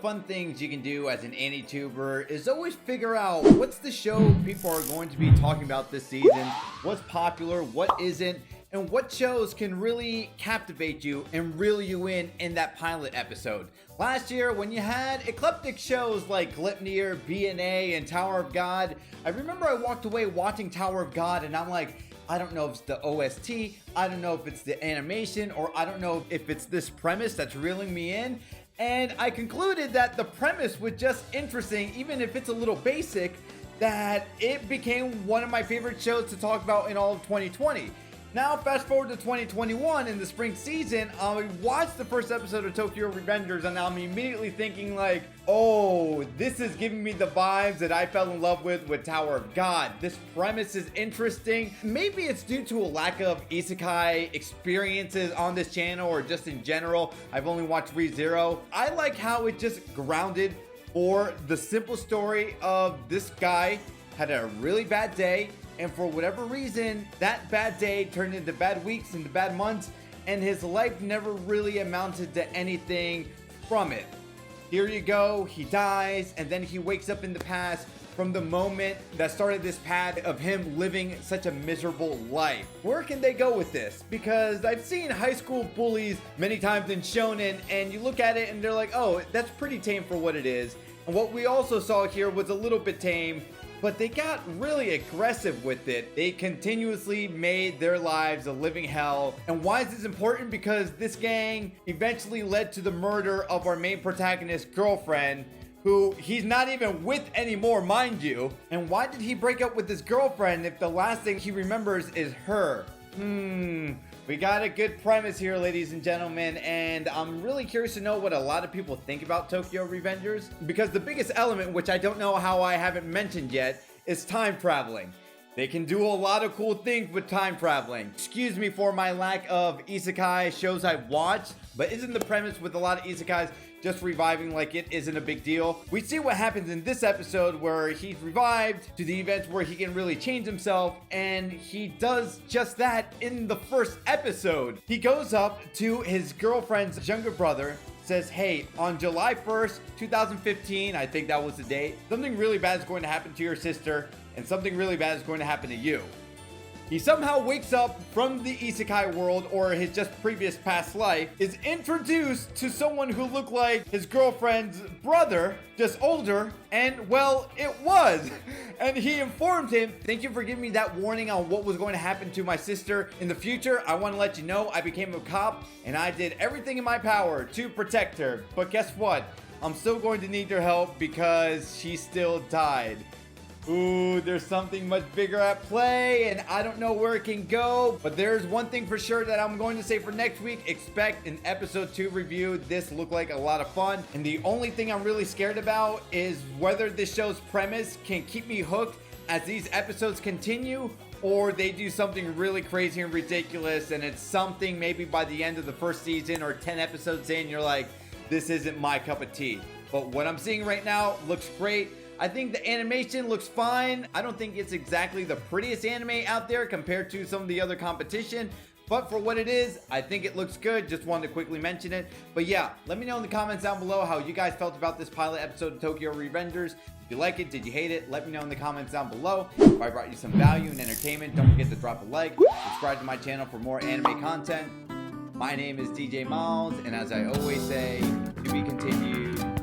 fun things you can do as an AniTuber is always figure out what's the show people are going to be talking about this season, what's popular, what isn't, and what shows can really captivate you and reel you in that pilot episode. Last year, when you had eclectic shows like Gleipnir, BNA, and Tower of God, I remember I walked away watching Tower of God and I'm like, I don't know if it's the OST, I don't know if it's the animation, or I don't know if it's this premise that's reeling me in. And I concluded that the premise was just interesting, even if it's a little basic, that it became one of my favorite shows to talk about in all of 2020. Now, fast forward to 2021 in the spring season, I watched the first episode of Tokyo Revengers and I'm immediately thinking like, oh, this is giving me the vibes that I fell in love with Tower of God. This premise is interesting. Maybe it's due to a lack of isekai experiences on this channel or just in general. I've only watched ReZero. I like how it just grounded for the simple story of this guy had a really bad day. And for whatever reason, that bad day turned into bad weeks, into bad months, and his life never really amounted to anything from it. Here you go, he dies, and then he wakes up in the past from the moment that started this path of him living such a miserable life. Where can they go with this? Because I've seen high school bullies many times in shonen, and you look at it and they're like, oh, that's pretty tame for what it is. And what we also saw here was a little bit tame, but they got really aggressive with it. They continuously made their lives a living hell. And why is this important? Because this gang eventually led to the murder of our main protagonist's girlfriend, who he's not even with anymore, mind you. And why did he break up with his girlfriend if the last thing he remembers is her? We got a good premise here, ladies and gentlemen, and I'm really curious to know what a lot of people think about Tokyo Revengers, because the biggest element, which I don't know how I haven't mentioned yet, is time traveling. They can do a lot of cool things with time traveling. Excuse me for my lack of isekai shows I've watched, but isn't the premise with a lot of isekais just reviving like it isn't a big deal? We see what happens in this episode where he's revived to the events where he can really change himself, and he does just that in the first episode. He goes up to his girlfriend's younger brother, says, hey, on July 1st, 2015, I think that was the date, something really bad is going to happen to your sister, and something really bad is going to happen to you. He somehow wakes up from the isekai world, or his just previous past life, is introduced to someone who looked like his girlfriend's brother, just older, and well, it was. And he informed him, thank you for giving me that warning on what was going to happen to my sister. In the future, I want to let you know I became a cop, and I did everything in my power to protect her. But guess what? I'm still going to need your help because she still died. Ooh, there's something much bigger at play, and I don't know where it can go, but there's one thing for sure that I'm going to say for next week. Expect an episode 2 review. This looked like a lot of fun, and the only thing I'm really scared about is whether this show's premise can keep me hooked as these episodes continue, or they do something really crazy and ridiculous, and it's something maybe by the end of the first season or 10 episodes in, you're like, this isn't my cup of tea. But what I'm seeing right now looks great. I think the animation looks fine. I don't think it's exactly the prettiest anime out there compared to some of the other competition, but for what it is, I think it looks good. Just wanted to quickly mention it. But yeah, let me know in the comments down below how you guys felt about this pilot episode of Tokyo Revengers. If you like it, did you hate it? Let me know in the comments down below. If I brought you some value and entertainment, don't forget to drop a like, subscribe to my channel for more anime content. My name is DJ Miles, and as I always say, to be continued.